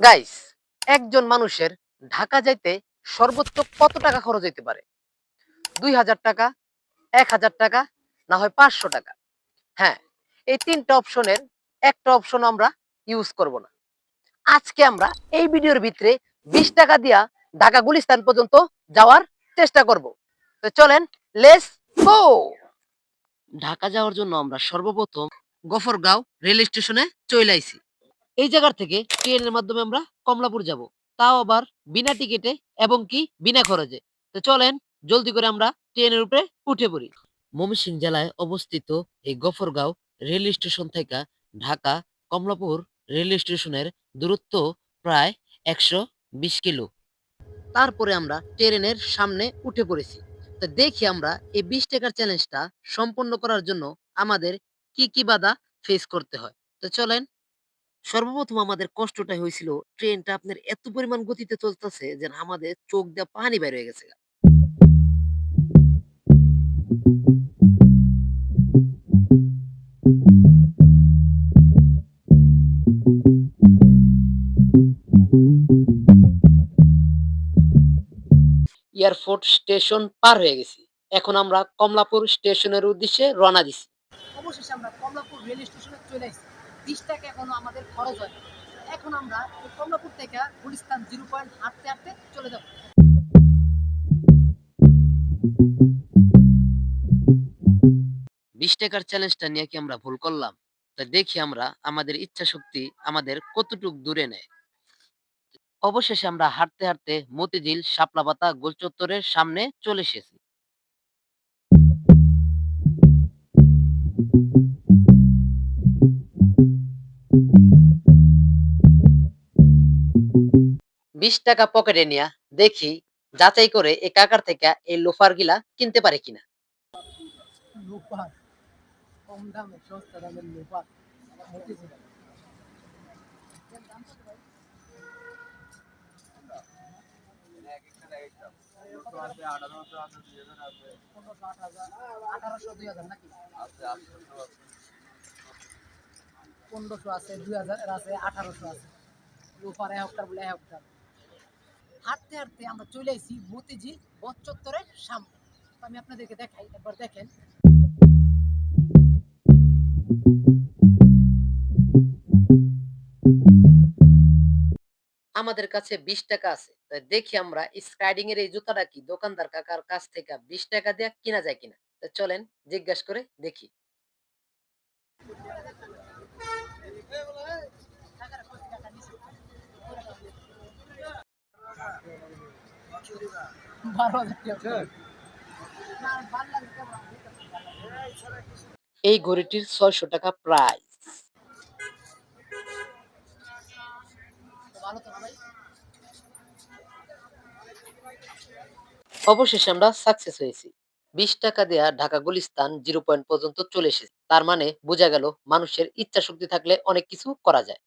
Guys, একজন মানুষের ঢাকা যাইতে সর্বোচ্চ কত টাকা খরচ হইতে পারে? ২,০০০ টাকা, ১,০০০ টাকা, না হয় ৫০০ টাকা? হ্যাঁ, এই ৩ টা অপশনের একটা অপশন আমরা ইউজ করব না। আজকে আমরা এই ভিডিওর ভিতরে ২০ টাকা দিয়া ঢাকা গুলিস্তান পর্যন্ত যাওয়ার চেষ্টা করব। তো চলেন, লেটস গো! ঢাকা যাওয়ার জন্য আমরা সর্বপ্রথম গফরগাঁও রেল স্টেশনে চইলা আইছি। এই জায়গার থেকে ট্রেনের মাধ্যমে আমরা কমলাপুর যাব। তাও আবার বিনা টিকেটে এবং কি বিনা খরচে। তো চলেন জলদি করে আমরা ট্রেনের উপরে উঠে পড়ি। ময়মনসিংহ জেলায় অবস্থিত এই গফরগাঁও রেল স্টেশন থেকে ঢাকা কমলাপুর রেল স্টেশনের দূরত্ব প্রায় ১২০ কিলো। তারপরে আমরা ট্রেনের সামনে উঠে পড়েছি। তো দেখি আমরা এই ২০ টাকার চ্যালেঞ্জটা সম্পন্ন করার জন্য আমাদের কি বাধা ফেস করতে হয়। তো চলেন। সর্বপ্রথম আমাদের কষ্টটা হয়েছিল, ট্রেনটা আপনার এত পরিমাণ গতিতে চলতেছে যে আমাদের চোখ দিয়ে পানি বের হয়ে গেছে গা। এয়ারপোর্ট স্টেশন পার হয়ে গেছি। এখন আমরা কমলাপুর স্টেশনের উদ্দেশ্যে রওনা দিছি। অবশেষে আমরা কমলাপুর রেল স্টেশনে চলে আসছি। ২০ টাকা এখনো আমাদের খরচ হয়। এখন আমরা এই কমলাপুর থেকে গুলিস্তান 0 পয়েন্ট হাঁটতে হাঁটতে চলে যাব। ২০ টাকার চ্যালেঞ্জটা নিয়ে কি আমরা ভুল করলাম? তা দেখি আমরা আমাদের ইচ্ছা শক্তি আমাদের কতটুক দূরে নেয়। অবশেষে আমরা হাঁটতে হাঁটতে মতিঝিল শাপলাপাতা গোল চত্বরের সামনে চলে এসেছি। ২০ টাকা পকেটে নিয়া দেখি যাচাই করে এই কাকার থেকে এই লোফার গিলা কিনতে পারে কিনা। লোফার, কম দামে সস্তা দামের লোফার মতিঝিল। পনেরোশো আছে, ২,০০০ আছে, ১৮০০ আছে। লোফার হেক্টর বলে হেক্টর। হাঁটতে হাঁটতে আমরা চলে আসি মতিঝিল বট চত্বরের সামনে। তো আমি আপনাদেরকে দেখাই, একবার দেখেন। আমাদের কাছে ২০ টাকা আছে। তাই দেখি আমরা স্কাইডিং এর এই জুতাটা কি দোকানদার কাকার কাছ থেকে ২০ টাকা দিয়ে কিনা যায় কিনা। তো চলেন জিজ্ঞাসা করে দেখি। এই ঘড়িটির ৬০০ টাকা প্রাইস। অবশেষে আমরা সাকসেস হয়েছি। ২০ টাকা দেয়া ঢাকা গুলিস্তান 0 পয়েন্ট পর্যন্ত চলে এসেছি। তার মানে বোঝা গেল মানুষের ইচ্ছা শক্তি থাকলে অনেক কিছু করা যায়।